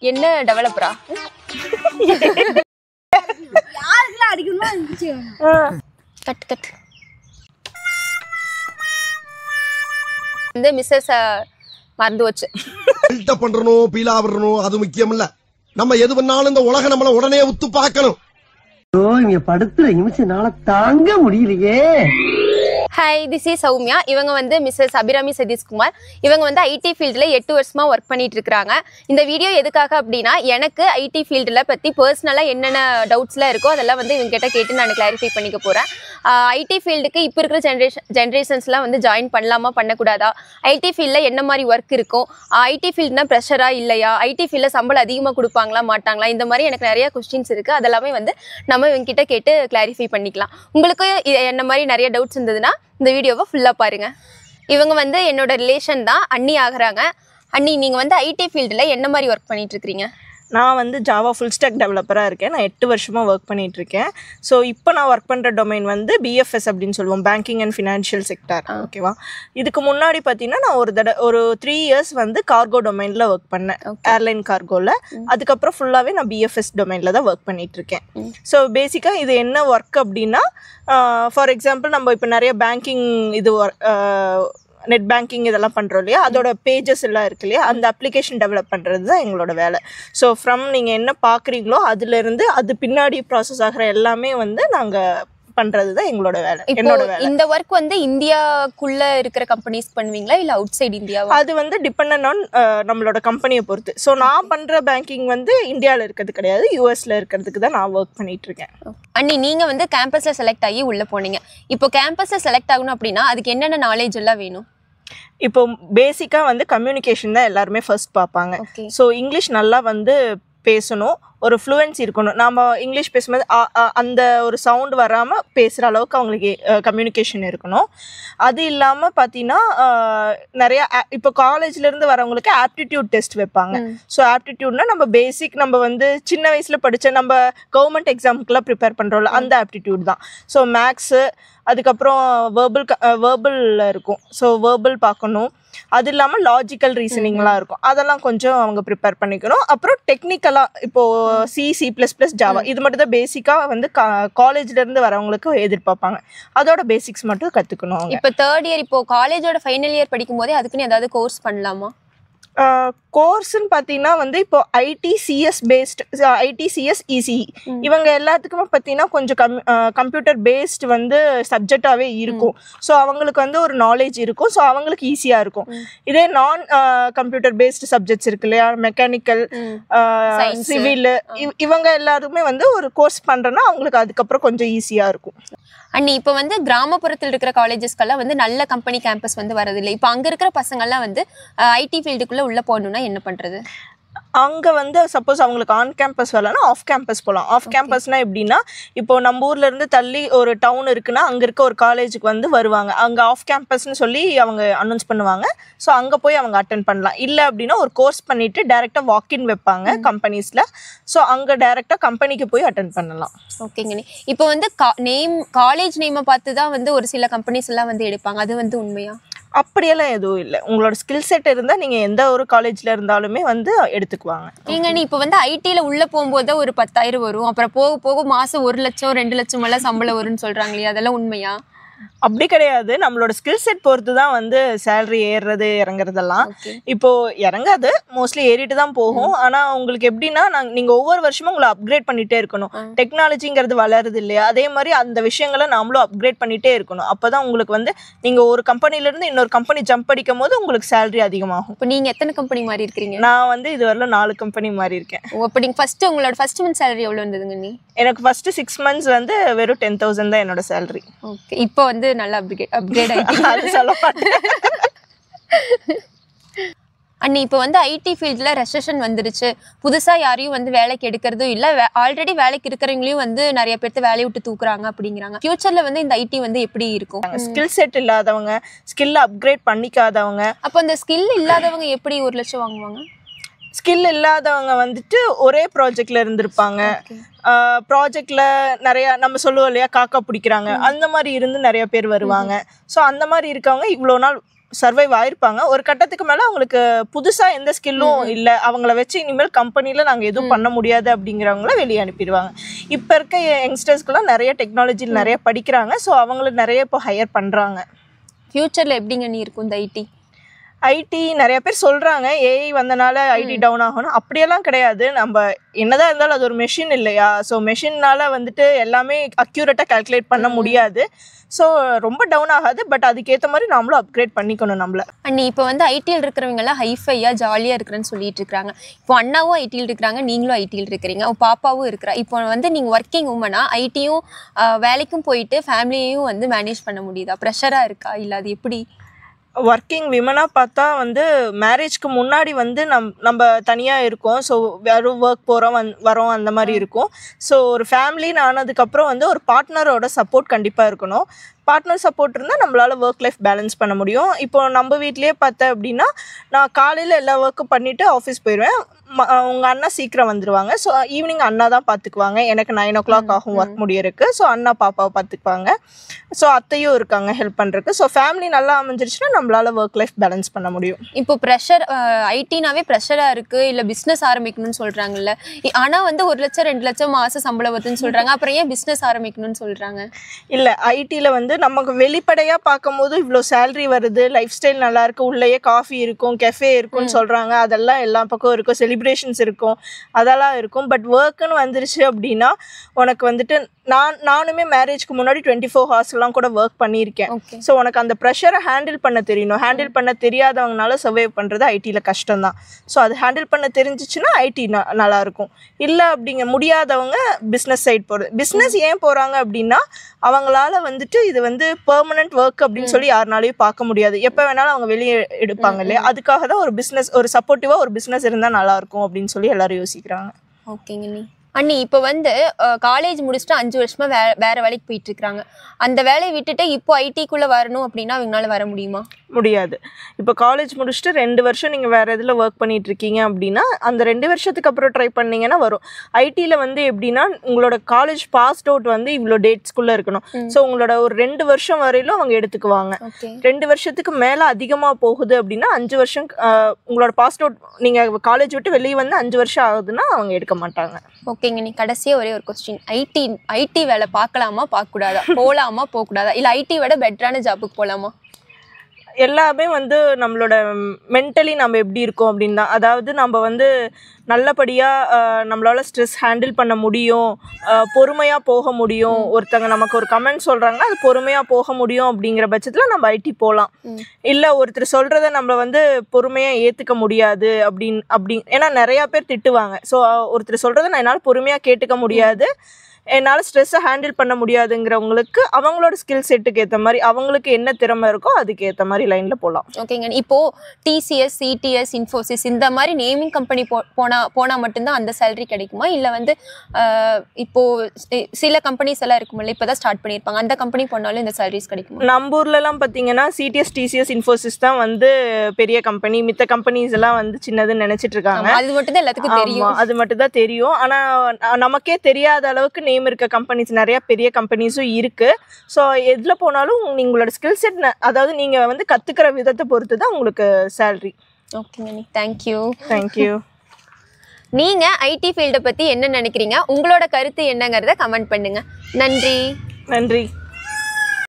என்ன டெவலப்பரா? யாருக்குலாம் அடிக்கணுமா இருந்துச்சு. Cut cut. இந்த மிஸ்ஸஸ் மறந்து வச்சு பில்டப் பண்றணும், பீலா வரணும், அது முக்கியம் இல்ல. நம்ம எது பண்ணாலும் இந்த உலகம் நம்மள உடனே உத்து பார்க்கணும். இங்க படுத்துற நிமிஷம்னால தாங்க முடியலையே. Hi, this is Soumya. இவங்க வந்து மிஸ்ஸஸ் அபிராமி சதீஷ்குமார். இவங்க வந்து ஐடி ஃபீல்டில் 8 வருஷமாக ஒர்க் பண்ணிட்டு இருக்கிறாங்க. இந்த வீடியோ எதுக்காக அப்படின்னா, எனக்கு ஐடி ஃபீல்டில் பற்றி பர்சனலாக என்னென்ன டவுட்ஸ்லாம் இருக்கோ அதெல்லாம் வந்து இவங்க கிட்ட கேட்டு நான் கிளாரிஃபை பண்ணிக்க போகிறேன். ஐடி ஃபீல்டுக்கு இப்போ இருக்கிற ஜென்ரேஷன்ஸ்லாம் வந்து ஜாயின் பண்ணலாமா பண்ணக்கூடாதா, ஐடி ஃபீல்டில் என்ன மாதிரி ஒர்க் இருக்கும், ஐடி ஃபீல்டுனா ப்ரெஷராக இல்லையா, ஐடி ஃபீல்டில் சம்பளம் அதிகமாக கொடுப்பாங்களா மாட்டாங்களா, இந்த மாதிரி எனக்கு நிறைய கொஸ்டின்ஸ் இருக்குது. அதெல்லாமே வந்து நம்ம இவங்க கிட்ட கேட்டு கிளாரிஃபை பண்ணிக்கலாம். உங்களுக்கு என்ன மாதிரி நிறைய டவுட்ஸ் இருந்ததுன்னா இந்த வீடியோவை ஃபுல்லாக பாருங்க. இவங்க வந்து என்னோட ரிலேஷன் தான், அண்ணி ஆகுறாங்க. அண்ணி, நீங்கள் வந்து ஐடி ஃபீல்டில் என்ன மாதிரி ஒர்க் பண்ணிட்டு இருக்கிறீங்க? நான் வந்து ஜாவா ஃபுல் ஸ்டாக் டெவலப்பராக இருக்கேன். நான் 8 வருஷமாக ஒர்க் பண்ணிகிட்ருக்கேன். ஸோ இப்போ நான் ஒர்க் பண்ணுற டொமைன் வந்து பிஎஃப்எஸ் அப்படின்னு சொல்லுவோம், பேங்கிங் அண்ட் ஃபினான்ஷியல் செக்டார். ஓகேவா? இதுக்கு முன்னாடி பார்த்தீங்கன்னா நான் ஒரு 3 இயர்ஸ் வந்து கார்கோ டொமைனில் ஒர்க் பண்ணேன், ஏர்லைன் கார்கோவில். அதுக்கப்புறம் ஃபுல்லாகவே நான் பிஎஃப்எஸ் டொமைனில் தான் ஒர்க் பண்ணிகிட்ருக்கேன். ஸோ பேசிக்காக இது என்ன ஒர்க் அப்படின்னா, ஃபார் எக்ஸாம்பிள் நம்ம இப்போ நிறைய பேங்கிங் இது நெட் பேங்கிங் இதெல்லாம் பண்ணுறோம் இல்லையா, அதோட பேஜஸ் எல்லாம் இருக்கு இல்லையா, அந்த அப்ளிகேஷன் டெவலப் பண்ணுறது தான் எங்களோட வேலை. ஸோ ஃப்ரம் நீங்கள் என்ன பார்க்குறீங்களோ அதுலேருந்து அது பின்னாடி ப்ராசஸ் ஆகிற எல்லாமே வந்து நாங்கள் பண்ணுறது தான் எங்களோட வேலை, என்னோட வேலை. இந்த ஒர்க் வந்து இந்தியாக்குள்ளே இருக்கிற கம்பெனிஸ் பண்ணுவீங்களா இல்லை அவுட் சைடு இந்தியா? அது வந்து டிபெண்ட் ஆன் நம்மளோட கம்பெனியை பொறுத்து. ஸோ நான் பண்ணுற பேங்கிங் வந்து இந்தியாவில் இருக்கிறது கிடையாது, யூஎஸில் இருக்கிறதுக்கு தான் நான் ஒர்க் பண்ணிகிட்ருக்கேன். அண்ணி, நீங்கள் வந்து கேம்பஸில் செலக்ட் ஆகி உள்ளே போனீங்க. இப்போ கேம்பஸில் செலக்ட் ஆகணும் அப்படின்னா அதுக்கு என்னென்ன நாலேஜ் எல்லாம் வேணும்? இப்போ பேசிக்காக வந்து கம்யூனிகேஷன் தான் எல்லாருமே ஃபர்ஸ்ட் பார்ப்பாங்க. ஸோ இங்கிலீஷ் நல்லா வந்து பேசணும், ஒரு ஃப்ளூவன்சி இருக்கணும். நாம் இங்கிலீஷ் பேசும்போது அந்த ஒரு சவுண்ட் வராமல் பேசுகிற அளவுக்கு அவங்களுக்கு கம்யூனிகேஷன் இருக்கணும். அது இல்லாமல் பார்த்தீங்கன்னா நிறையா இப்போ காலேஜ்லேருந்து வரவங்களுக்கு ஆப்டிடியூட் டெஸ்ட் வைப்பாங்க. ஸோ ஆப்டிடியூட்னா நம்ம பேசிக் நம்ம வந்து சின்ன வயசில் படித்த நம்ம கவர்மெண்ட் எக்ஸாமுக்கெல்லாம் ப்ரிப்பேர் பண்ணுறோம்ல, அந்த ஆப்டிடியூட் தான். ஸோ மேக்ஸு, அதுக்கப்புறம் வேர்பல் இருக்கும். ஸோ வேர்பல் பார்க்கணும். அது இல்லாமல் லாஜிக்கல் ரீசனிங்லாம் இருக்கும், அதெல்லாம் கொஞ்சம் அவங்க ப்ரிப்பேர் பண்ணிக்கணும். அப்புறம் டெக்னிக்கலாக இப்போது C++, ஜாவா இது மட்டும் தான் பேசிக்காக வந்து காலேஜ்லேருந்து வரவங்களுக்கு எதிர்பார்ப்பாங்க. அதோட பேசிக்ஸ் மட்டும் கற்றுக்கணும். இப்போ 3rd இயர், இப்போ காலேஜோட ஃபைனல் இயர் படிக்கும் போதே அதுக்குன்னு ஏதாவது கோர்ஸ் பண்ணலாமா? கோர்ஸ்ன்னு பார்த்தீங்கன்னா வந்து இப்போ ITCS பேஸ்டு, ITCS ECE இவங்க எல்லாத்துக்குமே பார்த்தீங்கன்னா கொஞ்சம் கம்ப்யூட்டர் பேஸ்டு வந்து சப்ஜெக்டாகவே இருக்கும். ஸோ அவங்களுக்கு வந்து ஒரு நாலேஜ் இருக்கும். ஸோ அவங்களுக்கு ஈஸியாக இருக்கும். இதே நான் கம்ப்யூட்டர் பேஸ்டு சப்ஜெக்ட்ஸ் இருக்கு இல்லையா, மெக்கானிக்கல், சிவில், இவங்க எல்லாருமே வந்து ஒரு கோர்ஸ் பண்ணுறேன்னா அவங்களுக்கு அதுக்கப்புறம் கொஞ்சம் ஈஸியாக இருக்கும். அண்ணி, இப்போ வந்து கிராமப்புறத்தில் இருக்கிற காலேஜஸ்க்கெல்லாம் வந்து நல்ல கம்பெனி கேம்பஸ் வந்து வரதில்லை. இப்போ அங்கே இருக்கிற பசங்கள்லாம் வந்து ஐடி ஃபீல்டுக்குள்ளே உள்ளே போகணுன்னா என்ன பண்ணுறது? அங்கே வந்து சப்போஸ் அவங்களுக்கு ஆன் கேம்பஸ் வரலன்னா ஆஃப் கேம்பஸ் போகலாம். ஆஃப் கேம்பஸ்னால் எப்படின்னா, இப்போ நம்ம ஊர்லேருந்து தள்ளி ஒரு டவுன் இருக்குன்னா அங்கே இருக்க ஒரு காலேஜுக்கு வந்து வருவாங்க. அங்கே ஆஃப் கேம்பஸ்ன்னு சொல்லி அவங்க அனௌன்ஸ் பண்ணுவாங்க. ஸோ அங்கே போய் அவங்க அட்டென்ட் பண்ணலாம். இல்லை அப்படின்னா ஒரு கோர்ஸ் பண்ணிவிட்டு டேரெக்டாக வாக்கின் வைப்பாங்க கம்பெனிஸில். ஸோ அங்கே டேரெக்டாக கம்பெனிக்கு போய் அட்டென்ட் பண்ணலாம். ஓகேங்கண்ணி. இப்போ வந்து காலேஜ் நேமை பார்த்து தான் வந்து ஒரு சில கம்பெனிஸ் எல்லாம் வந்து எடுப்பாங்க, அது வந்து உண்மையா? அப்படியெல்லாம் எதுவும் இல்லை. உங்களோட ஸ்கில் செட் இருந்தால் நீங்கள் எந்த ஒரு காலேஜில் இருந்தாலுமே வந்து எடுத்துக்குவாங்க. நீங்க இப்போ வந்து ஐடியில் உள்ளே போகும்போது ஒரு 10,000 வரும், அப்புறம் போக போக மாதம் 1 லட்சம் 2 லட்சம் எல்லாம் சம்பளம் வரும்னு சொல்கிறாங்களே, அதெல்லாம் உண்மையா? அப்படி கிடையாது. நம்மளோட ஸ்கில் செட் பொறுத்து தான் வந்து சேலரி ஏறுறது இறங்குறதெல்லாம். இப்போ இறங்காது, மோஸ்ட்லி ஏறிட்டு தான் போகும். ஆனால் உங்களுக்கு எப்படின்னா, நீங்கள் ஒவ்வொரு வருஷமும் உங்களை அப்கிரேட் பண்ணிகிட்டே இருக்கணும். டெக்னாலஜிங்கிறது வளருது இல்லையா, அதே மாதிரி அந்த விஷயங்களை நாமளும் அப்கிரேட் பண்ணிகிட்டே இருக்கணும். அப்போ தான் உங்களுக்கு வந்து நீங்கள் ஒரு கம்பெனிலேருந்து இன்னொரு கம்பெனி ஜம்ப் அடிக்கும் போது உங்களுக்கு சேலரி அதிகமாகும். இப்போ நீங்கள் எத்தனை கம்பெனி மாறி இருக்கிறீங்க? நான் வந்து இதுவரையிலும் 4 கம்பெனி மாறி இருக்கேன். அப்போ நீங்கள் உங்களோட ஃபர்ஸ்ட் மந்த் சேலரி எவ்வளோ இருந்ததுங்க? நீ எனக்கு ஃபர்ஸ்ட் 6 months வந்து வெறும் 10,000 தான் என்னோட சேலரி. ஓகே, இப்போ வந்து நல்லா அப்கிரேட் ஆகிட்டு அது சொல்ல மாட்டேன். அண்ணி, இப்போ வந்து ஐடி ஃபீல்டில் ரெசெஷன் வந்துருச்சு, புதுசாக யாரையும் வந்து வேலைக்கு எடுக்கிறதும் இல்லை, ஆல்ரெடி வேலைக்கு இருக்கிறவங்களையும் வந்து நிறைய பேர்த்து வேலையை விட்டு தூக்குறாங்க அப்படிங்கிறாங்க. ஃபியூச்சரில் வந்து இந்த ஐடி வந்து எப்படி இருக்கும்? ஸ்கில் செட் இல்லாதவங்க, ஸ்கில் அப்கிரேட் பண்ணிக்காதவங்க. அப்போ அந்த ஸ்கில் இல்லாதவங்க எப்படி 1 லட்சம் வாங்குவாங்க? ஸ்கில் இல்லாதவங்க வந்துட்டு ஒரே ப்ராஜெக்ட்ல இருந்திருப்பாங்க. ப்ராஜெக்ட்ல நிறைய நம்ம சொல்லுவோம் இல்லையா, காக்கா பிடிக்கிறாங்க, அந்த மாதிரி இருந்து நிறைய பேர் வருவாங்க. ஸோ அந்த மாதிரி இருக்கவங்க இவ்வளோ நாள் சர்வைவ் ஆயிருப்பாங்க. ஒரு கட்டத்துக்கு மேலே அவங்களுக்கு புதுசாக எந்த ஸ்கில்லும் இல்லை, அவங்கள வச்சு இனிமேல் கம்பெனியில் நாங்கள் எதுவும் பண்ண முடியாது அப்படிங்கிறவங்கள வெளியே அனுப்பிடுவாங்க. இப்போ இருக்க யங்ஸ்டர்ஸ்க்குலாம் நிறைய டெக்னாலஜியில் நிறைய படிக்கிறாங்க. ஸோ அவங்கள நிறைய இப்போ ஹையர் பண்ணுறாங்க. ஃப்யூச்சரில் எப்படிங்க நீ இருக்கும் இந்த ஐடி நிறைய பேர் சொல்கிறாங்க ஏஐ வந்தனால ஐடி டவுன் ஆகணும். அப்படியெல்லாம் கிடையாது. நம்ம என்னதான் இருந்தாலும் அது ஒரு மெஷின் இல்லையா? ஸோ மெஷினால் வந்துட்டு எல்லாமே அக்யூரேட்டாக கால்குலேட் பண்ண முடியாது. ஸோ ரொம்ப டவுன் ஆகாது. பட் அதுக்கேற்ற மாதிரி நாமளும் அப்கிரேட் பண்ணிக்கணும் நம்மள. அண்ணி இப்போ வந்து ஐடியில் இருக்கிறவங்கெல்லாம் ஹைஃபையாக ஜாலியாக இருக்கிறேன்னு சொல்லிட்டு இருக்கிறாங்க. இப்போ அண்ணாவும் ஐடியில் இருக்கிறாங்க, நீங்களும் ஐடியில் இருக்கிறீங்க, பாப்பாவும் இருக்கிறா. இப்போ வந்து நீங்கள் ஒர்க்கிங் உமனா ஐடியும் வேலைக்கும் போயிட்டு ஃபேமிலியையும் வந்து மேனேஜ் பண்ண முடியுதா? ப்ரெஷராக இருக்கா இல்லை அது எப்படி? ஒர்க்கிங் விமனாக பார்த்தா வந்து மேரேஜ்க்கு முன்னாடி வந்து நம்ம தனியாக இருக்கோம். ஸோ வெறும் ஒர்க் போகிறோம் வரோம் அந்த மாதிரி இருக்கும். ஸோ ஒரு ஃபேமிலின்னு ஆனதுக்கப்புறம் வந்து ஒரு பார்ட்னரோட சப்போர்ட் கண்டிப்பாக இருக்கணும். பார்ட்னர் சப்போர்ட் இருந்தால் நம்மளால் ஒர்க் லைஃப் பேலன்ஸ் பண்ண முடியும். இப்போ நம்ம வீட்லேயே பார்த்தேன் அப்படின்னா நான் காலையில் எல்லா ஒர்க்கும் பண்ணிவிட்டு ஆஃபீஸ் போயிடுவேன். உங்கள் அண்ணா சீக்கிரம் வந்துடுவாங்க. ஸோ ஈவினிங் அண்ணா தான் பார்த்துக்குவாங்க. எனக்கு 9 o'clock ஆகும் ஒர்க் முடியறதுக்கு. ஸோ அண்ணா பாப்பாவை பார்த்துக்குவாங்க. ஸோ அத்தையும் இருக்காங்க ஹெல்ப் பண்ணுறதுக்கு. ஸோ ஃபேமிலி நல்லா அமைஞ்சிருச்சுன்னா நம்மளால் ஒர்க் லைஃப் பேலன்ஸ் பண்ண முடியும். இப்போ ப்ரெஷர் ஐடினாவே ப்ரெஷராக இருக்குது, இல்லை பிஸ்னஸ் ஆரம்பிக்கணும்னு சொல்கிறாங்கல்ல. ஆனால் வந்து 1 லட்சம் 2 லட்சம் மாதம் சம்பளம் வருதுன்னு சொல்கிறாங்க. அப்புறம் ஏன் பிஸ்னஸ் ஆரம்பிக்கணும்னு சொல்கிறாங்க? இல்லை, ஐடியில் வந்து நமக்கு வெளிப்படையாக பார்க்கும்போது இவ்வளோ சேலரி வருது, லைஃப் ஸ்டைல் நல்லாயிருக்கு, உள்ளேயே காஃபி இருக்கும், கெஃபே இருக்கும்னு சொல்கிறாங்க. அதெல்லாம் எல்லா பக்கம் இருக்கும், செலிப்ரேஷன்ஸ் இருக்கும், அதெல்லாம் இருக்கும். பட் ஒர்க்குன்னு வந்துருச்சு அப்படின்னா உனக்கு வந்துட்டு நானுமே மேரேஜ்க்கு முன்னாடி 24 hours கூட ஒர்க் பண்ணியிருக்கேன். ஸோ உனக்கு அந்த ப்ரெஷரை ஹேண்டில் பண்ண தெரியணும். ஹேண்டில் பண்ண தெரியாதவங்கனால சர்வைவ் பண்ணுறது ஐடியில் கஷ்டம்தான். ஸோ அது ஹேண்டில் பண்ண தெரிஞ்சிச்சுன்னா ஐடி நல்லாயிருக்கும். இல்லை அப்படிங்க முடியாதவங்க பிஸ்னஸ் சைட் போகிறது. பிஸ்னஸ் ஏன் போகிறாங்க அப்படின்னா அவங்களால வந்துட்டு இது வந்து பெர்மனன்ட் ஒர்க் அப்படின்னு சொல்லி யாருனாலையும் பார்க்க முடியாது. எப்போ வேணாலும் அவங்க வெளியே எடுப்பாங்க இல்லையா? அதுக்காக தான் ஒரு பிஸ்னஸ், ஒரு சப்போர்ட்டிவாக ஒரு பிஸ்னஸ் இருந்தால் நல்லாயிருக்கும் அப்படின்னு சொல்லி எல்லாரும் யோசிக்கிறாங்க. ஓகேங்க அண்ணி. இப்போ வந்து காலேஜ் முடிச்சுட்டு 5 வருஷமா வேற வேலைக்கு போயிட்டு இருக்கிறாங்க. அந்த வேலையை விட்டுட்டு இப்போ ஐடிக்குள்ளே வரணும் அப்படின்னா அவங்களால வர முடியுமா? முடியாது. இப்போ காலேஜ் முடிச்சுட்டு 2 வருஷம் நீங்கள் வேறு இதில் ஒர்க் பண்ணிட்டு இருக்கீங்க அப்படின்னா அந்த 2 வருஷத்துக்கு அப்புறம் ட்ரை பண்ணிங்கன்னா வரும். ஐடியில் வந்து எப்படின்னா உங்களோட காலேஜ் பாஸ்ட் அவுட் வந்து இவ்வளோ டேட்ஸ்குள்ளே இருக்கணும். ஸோ உங்களோட ஒரு 2 வருஷம் வரையிலும் அவங்க எடுத்துக்குவாங்க. 2 வருஷத்துக்கு மேலே அதிகமாக போகுது அப்படின்னா 5 வருஷம் உங்களோட பாஸ்ட் அவுட் நீங்கள் காலேஜ் விட்டு வெளியே வந்து 5 வருஷம் ஆகுதுன்னா அவங்க எடுக்க மாட்டாங்க. ஓகேங்க. நீ கடைசியாக ஒரே ஒரு கொஸ்டின், ஐடி வேலை பார்க்கலாமா பார்க்கக்கூடாதா, போகலாமா போகக்கூடாதா, இல்லை ஐடி விட பெட்டரான ஜாப்புக்கு போகலாமா? எல்லாமே வந்து நம்மளோட மென்டலி நம்ம எப்படி இருக்கோம் அப்படின்னு தான். அதாவது நம்ம வந்து நல்லபடியாக நம்மளால் ஸ்ட்ரெஸ் ஹேண்டில் பண்ண முடியும், பொறுமையாக போக முடியும். ஒருத்தங்க நமக்கு ஒரு கமெண்ட் சொல்கிறாங்கன்னா அது பொறுமையாக போக முடியும் அப்படிங்கிற பட்சத்தில் நம்ம ஐடி போகலாம். இல்லை ஒருத்தர் சொல்கிறத நம்ம வந்து பொறுமையாக ஏற்றுக்க முடியாது அப்படின்னு ஏன்னா நிறையா பேர் திட்டுவாங்க. ஸோ ஒருத்தர் சொல்கிறத நான் என்னால் பொறுமையாக கேட்டுக்க முடியாது, என்னால் ஸ்ட்ரெஸ்ஸை ஹேண்டில் பண்ண முடியாதுங்கிறவங்களுக்கு அவங்களோட ஸ்கில் செட்டுக்கு ஏற்ற மாதிரி அவங்களுக்கு என்ன திறமை இருக்கோ அதுக்கு ஏற்ற மாதிரி லைனில் போகலாம். ஓகேங்க. இப்போது டிசிஎஸ், சிடிஎஸ், இன்ஃபோசிஸ் இந்த மாதிரி நேமிங் கம்பெனி போனால் மட்டும்தான் அந்த சேலரி கிடைக்குமா? இல்லை வந்து இப்போது சில கம்பெனிஸ் எல்லாம் இருக்குமில்ல, இப்போ தான் ஸ்டார்ட் பண்ணியிருப்பாங்க, அந்த கம்பெனி போனாலும் இந்த சேலரிஸ் கிடைக்குமா? நம்ம ஊர்லலாம் பார்த்தீங்கன்னா சிடிஎஸ், டிசிஎஸ், இன்ஃபோசிஸ் தான் வந்து பெரிய கம்பெனி. மித்த கம்பெனிஸ் எல்லாம் வந்து சின்னதுன்னு நினச்சிட்டு இருக்காங்க. அது மட்டும் தான் எல்லாத்துக்கும் தெரியும். அது மட்டும் தான் தெரியும். ஆனால் நமக்கே தெரியாத அளவுக்கு நேம் இருக்க கம்பெனிஸ் நிறைய பெரிய கம்பெனிஸும் இருக்கு. ஸோ எதில் போனாலும் உங்களோட ஸ்கில் செட், அதாவது நீங்கள் வந்து கற்றுக்கிற விதத்தை பொறுத்து தான் உங்களுக்கு சேலரி. ஓகேங்க, தேங்க்யூ. தேங்க்யூ. நீங்கள் ஐடி ஃபீல்டை பற்றி என்ன நினைக்கிறீங்க, உங்களோட கருத்து என்னங்கிறத கமெண்ட் பண்ணுங்கள். நன்றி. நன்றி.